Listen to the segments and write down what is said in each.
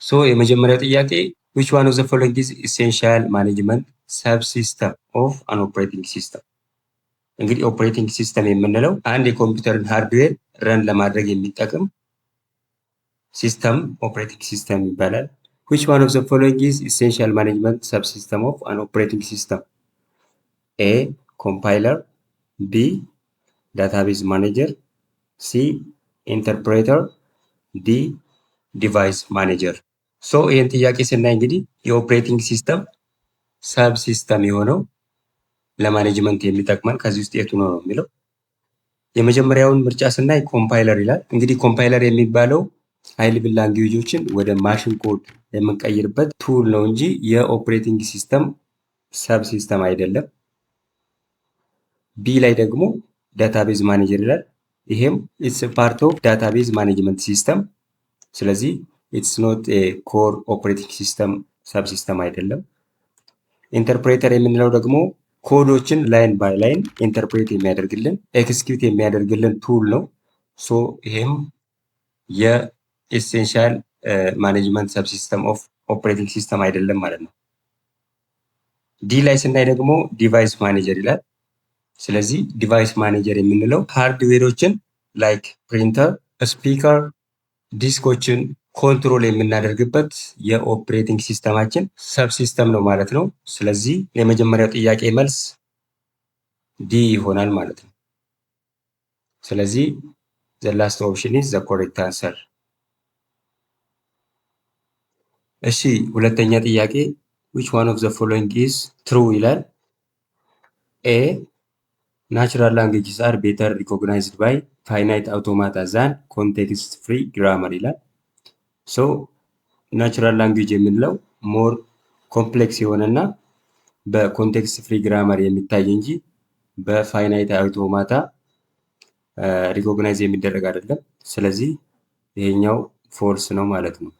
ሶ የመጀመሪያው ጥያቄ which one of the following is essential management subsystem of an operating system? እንግዲህ ኦፕሬቲንግ ሲስተም የምንለው አንድ የኮምፒውተርን ሃርድዌር ረን ለማድረግ የሚጠቅም ሲስተም ኦፕሬቲንግ ሲስተም ይባላል። which one of the following is essential management subsystem of an operating system? A compiler, B database manager, C interpreter, D ዲቫይስ ማኔጀር። ሶ ይህን ጥያቄ ስናይ እንግዲህ የኦፕሬቲንግ ሲስተም ሰብ ሲስተም የሆነው ለማኔጅመንት የሚጠቅመን ከዚህ ውስጥ የቱ ነው የሚለው የመጀመሪያውን ምርጫ ስናይ ኮምፓይለር ይላል። እንግዲህ ኮምፓይለር የሚባለው ሃይ ሌቭል ላንጉዌጆችን ወደ ማሽን ኮድ የምንቀይርበት ቱል ነው እንጂ የኦፕሬቲንግ ሲስተም ሰብ ሲስተም አይደለም። ቢ ላይ ደግሞ ዳታቤዝ ማኔጀር ይላል። ይሄም ኢትስ ፓርት ኦፍ ዳታቤዝ ማኔጅመንት ሲስተም። ስለዚህ ኢትስ ኖት ኤ ኮር ኦፕሬቲንግ ሲስተም ሰብ ሲስተም አይደለም። ኢንተርፕሬተር የምንለው ደግሞ ኮዶችን ላይን ባይ ላይን ኢንተርፕሬት የሚያደርግልን ኤክስኪዩት የሚያደርግልን ቱል ነው። ሶ ይሄም የኤሴንሻል ማኔጅመንት ሰብ ሲስተም ኦፍ ኦፕሬቲንግ ሲስተም አይደለም ማለት ነው። ዲ ላይ ስናይ ደግሞ ዲቫይስ ማኔጀር ይላል። ስለዚህ ዲቫይስ ማኔጀር የምንለው ሃርድዌሮችን ላይክ ፕሪንተር፣ ስፒከር፣ ዲስኮችን ኮንትሮል የምናደርግበት የኦፕሬቲንግ ሲስተማችን ሰብ ሲስተም ነው ማለት ነው። ስለዚህ የመጀመሪያው ጥያቄ መልስ ዲ ይሆናል ማለት ነው። ስለዚህ the last option is the correct answer። እሺ ሁለተኛ ጥያቄ which one of the following is true ይላል። A natural languages are better recognized by finite automata than context free grammar ይላል። ሶ ናቹራል ላንጉዌጅ የምንለው ሞር ኮምፕሌክስ የሆነና በኮንቴክስት ፍሪ ግራመር የሚታይ እንጂ በፋይናይት አውቶማታ ሪኮግናይዝ የሚደረግ አይደለም። ስለዚህ ይሄኛው ፎልስ ነው ማለት ነው።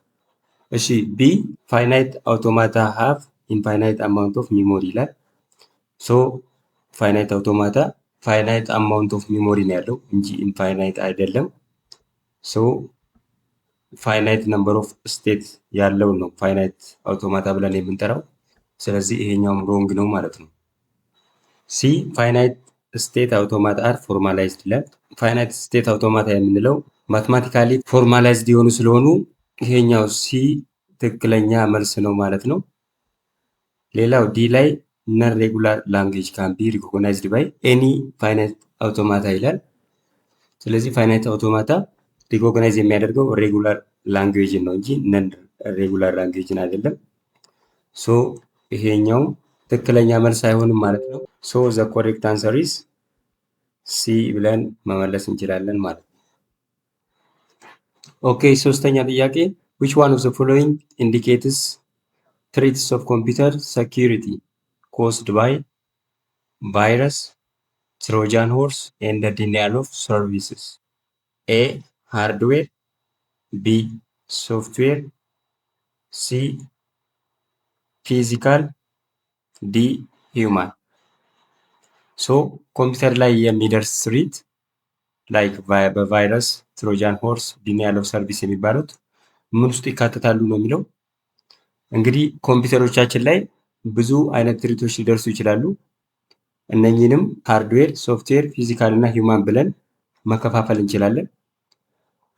እሺ ቢ ፋይናይት አውቶማታ ሃቭ ኢንፋይናይት አማውንት ኦፍ ሚሞሪ ይላል። ሶ ፋይናይት አውቶማታ ፋይናይት አማውንት ኦፍ ሚሞሪ ነው ያለው እንጂ ኢንፋይናይት አይደለም። ሶ ፋይናይት ነምበር ኦፍ ስቴት ያለው ነው ፋይናይት አውቶማታ ብለን የምንጠራው። ስለዚህ ይሄኛውም ሮንግ ነው ማለት ነው። ሲ ፋይናይት ስቴት አውቶማታ አር ፎርማላይዝድ ይላል። ፋይናይት ስቴት አውቶማታ የምንለው ማትማቲካሊ ፎርማላይዝድ የሆኑ ስለሆኑ ይሄኛው ሲ ትክክለኛ መልስ ነው ማለት ነው። ሌላው ዲ ላይ ነን ሬጉላር ላንጉዌጅ ካን ቢ ሪኮግናይዝድ ባይ ኤኒ ፋይናይት አውቶማታ ይላል። ስለዚህ ፋይናይት አውቶማታ ሪኮግናይዝ የሚያደርገው ሬጉላር ላንጉዌጅን ነው እንጂ ነን ሬጉላር ላንጉዌጅን አይደለም። ሶ ይሄኛው ትክክለኛ መልስ አይሆንም ማለት ነው። ሶ ዘ ኮሬክት አንሰር ኢዝ ሲ ብለን መመለስ እንችላለን ማለት ነው። ኦኬ ሶስተኛ ጥያቄ which one of the following indicates threats of computer security caused by virus, Trojan horse and the denial of services? A hardware, B software, C ፊዚካል፣ ዲ ሂውማን። ሶ ኮምፒውተር ላይ የሚደርስ ስሪት ላይክ በቫይረስ፣ ትሮጃን ሆርስ፣ ዲኒያል ኦፍ ሰርቪስ የሚባሉት ምን ውስጥ ይካተታሉ ነው የሚለው። እንግዲህ ኮምፒውተሮቻችን ላይ ብዙ አይነት ትሪቶች ሊደርሱ ይችላሉ። እነኚህንም ሃርድዌር፣ ሶፍትዌር፣ ፊዚካል እና ሂውማን ብለን መከፋፈል እንችላለን።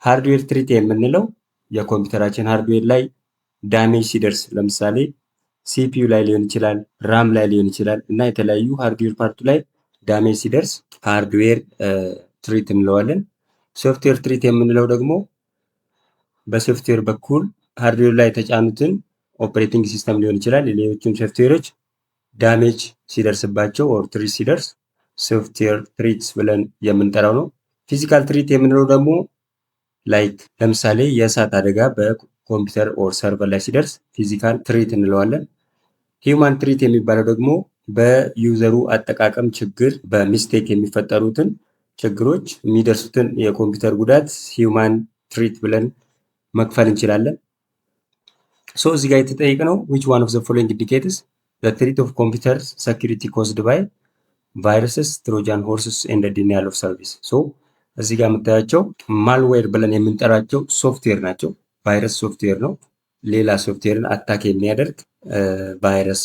ሃርድዌር ትሪት የምንለው የኮምፒውተራችን ሃርድዌር ላይ ዳሜጅ ሲደርስ ለምሳሌ ሲፒዩ ላይ ሊሆን ይችላል፣ ራም ላይ ሊሆን ይችላል እና የተለያዩ ሃርድዌር ፓርቱ ላይ ዳሜጅ ሲደርስ ሃርድዌር ትሪት እንለዋለን። ሶፍትዌር ትሪት የምንለው ደግሞ በሶፍትዌር በኩል ሃርድዌር ላይ የተጫኑትን ኦፕሬቲንግ ሲስተም ሊሆን ይችላል ሌሎችም ሶፍትዌሮች ዳሜጅ ሲደርስባቸው ኦር ትሪት ሲደርስ ሶፍትዌር ትሪትስ ብለን የምንጠራው ነው። ፊዚካል ትሪት የምንለው ደግሞ ላይክ ለምሳሌ የእሳት አደጋ በኮምፒውተር ኦር ሰርቨር ላይ ሲደርስ ፊዚካል ትሪት እንለዋለን። ሂውማን ትሪት የሚባለው ደግሞ በዩዘሩ አጠቃቀም ችግር በሚስቴክ የሚፈጠሩትን ችግሮች የሚደርሱትን የኮምፒውተር ጉዳት ሂውማን ትሪት ብለን መክፈል እንችላለን። ሶ እዚህ ጋር የተጠየቅነው which one of the following indicates the threat of computer security caused by viruses, trojan horses and the denial of service። ሶ እዚህ ጋር የምታያቸው ማልዌር ብለን የምንጠራቸው ሶፍትዌር ናቸው። ቫይረስ ሶፍትዌር ነው። ሌላ ሶፍትዌርን አታክ የሚያደርግ ቫይረስ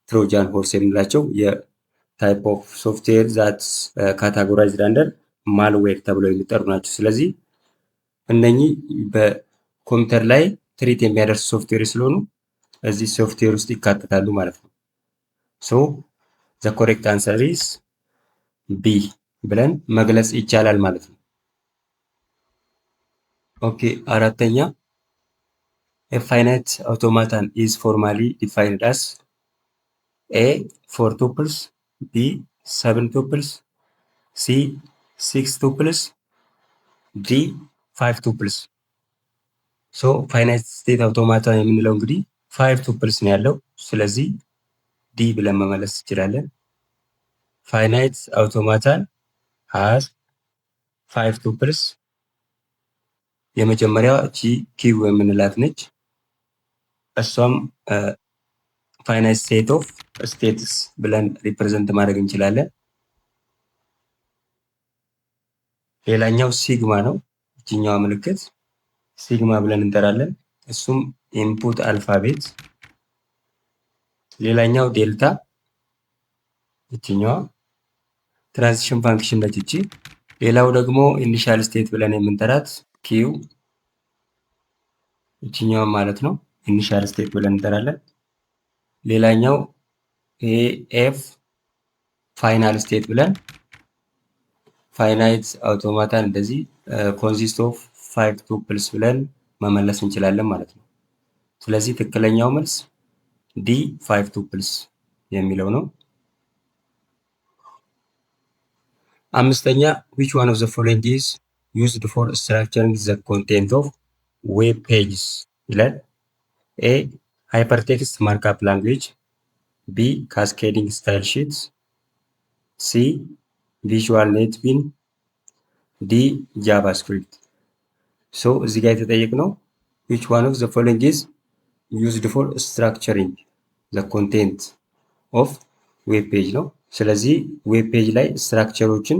ትሮጃን ሆርስ የምንላቸው የታይፕ ኦፍ ሶፍትዌር ዛት ካታጎራይዝድ አንደር ማልዌር ተብለው የሚጠሩ ናቸው። ስለዚህ እነኚህ በኮምፒውተር ላይ ትሪት የሚያደርሱ ሶፍትዌር ስለሆኑ እዚህ ሶፍትዌር ውስጥ ይካተታሉ ማለት ነው። ሶ ዘ ኮሬክት አንሰር ኢዝ ቢ ብለን መግለጽ ይቻላል ማለት ነው። ኦኬ አራተኛ a finite automaton is formally defined as a 4 tuples, b 7 tuples, c 6 tuples, d 5 tuples። ሶ ፋይናይት ስቴት አውቶማቶን የምንለው እንግዲህ 5 ቱፕልስ ነው ያለው። ስለዚህ ዲ ብለን መመለስ እንችላለን። ፋይናይት አውቶማቶን ሃዝ 5 ቱፕልስ። የመጀመሪያዋ እቺ ኪው የምንላት ነች። እሷም ፋይናይት ስቴት ኦፍ ስቴትስ ብለን ሪፕሬዘንት ማድረግ እንችላለን። ሌላኛው ሲግማ ነው። እችኛዋ ምልክት ሲግማ ብለን እንጠራለን። እሱም ኢንፑት አልፋቤት። ሌላኛው ዴልታ፣ እችኛዋ ትራንዚሽን ፋንክሽን ነች እቺ። ሌላው ደግሞ ኢኒሻል ስቴት ብለን የምንጠራት ኪው፣ እችኛዋ ማለት ነው። ኢኒሻል ስቴት ብለን እንጠራለን። ሌላኛው ኤፍ ፋይናል ስቴት ብለን ፋይናይት አውቶማታን እንደዚህ ኮንሲስት ኦፍ 5 ቱፕልስ ብለን መመለስ እንችላለን ማለት ነው። ስለዚህ ትክክለኛው መልስ ዲ 5 ቱፕልስ የሚለው ነው። አምስተኛ which one of the following is used for structuring the content of web pages ይላል። ኤ ሃይፐርቴክስት ማርክአፕ ላንጉዌጅ፣ ቢ ካስኬዲንግ ስታይል ሺትስ፣ ሲ ቪዥዋል ኔትቢን፣ ዲ ጃቫስክሪፕት። ሶ እዚህ ጋር የተጠየቅነው which one of the following is used for structuring the content of web page ነው። ስለዚህ ዌብ ፔጅ ላይ ስትራክቸሮችን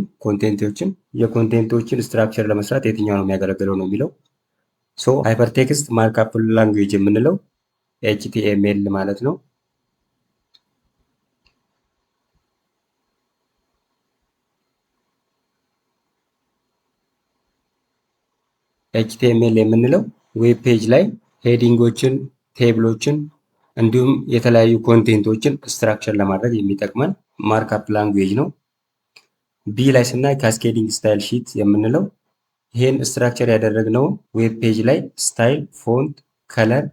የኮንቴንቶችን ስትራክቸር ለመስራት የትኛው ነው የሚያገለግለው ነው የሚለው። ሶ ሃይፐርቴክስት ማርክአፕ ላንጉዌጅ የምንለው ኤችቲኤምኤል ማለት ነው። ኤችቲኤምኤል የምንለው ዌብ ፔጅ ላይ ሄዲንጎችን፣ ቴብሎችን እንዲሁም የተለያዩ ኮንቴንቶችን ስትራክቸር ለማድረግ የሚጠቅመን ማርክአፕ ላንጉዌጅ ነው። ቢ ላይ ስናይ ካስኬዲንግ ስታይል ሺት የምንለው ይሄን ስትራክቸር ያደረግነው ዌብ ፔጅ ላይ ስታይል፣ ፎንት፣ ከለር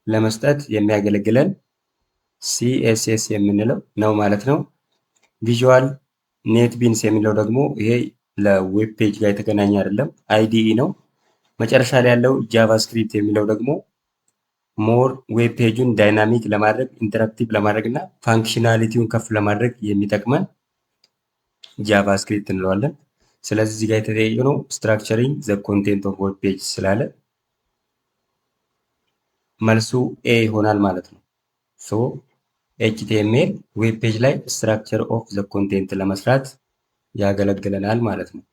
ለመስጠት የሚያገለግለን ሲኤስኤስ የምንለው ነው ማለት ነው። ቪዥዋል ኔትቢንስ የሚለው ደግሞ ይሄ ለዌብ ፔጅ ጋር የተገናኘ አይደለም፣ አይዲኢ ነው። መጨረሻ ላይ ያለው ጃቫስክሪፕት የሚለው ደግሞ ሞር ዌብ ፔጁን ዳይናሚክ ለማድረግ ኢንተራክቲቭ ለማድረግ እና ፋንክሽናሊቲውን ከፍ ለማድረግ የሚጠቅመን ጃቫስክሪፕት እንለዋለን። ስለዚህ እዚህ ጋር የተጠየቅነው ስትራክቸሪንግ ዘ ኮንቴንት ኦፍ ዌብ ፔጅ ስላለ መልሱ ኤ ይሆናል ማለት ነው። ሶ ኤችቲኤምኤል ዌብ ፔጅ ላይ ስትራክቸር ኦፍ ዘ ኮንቴንት ለመስራት ያገለግለናል ማለት ነው።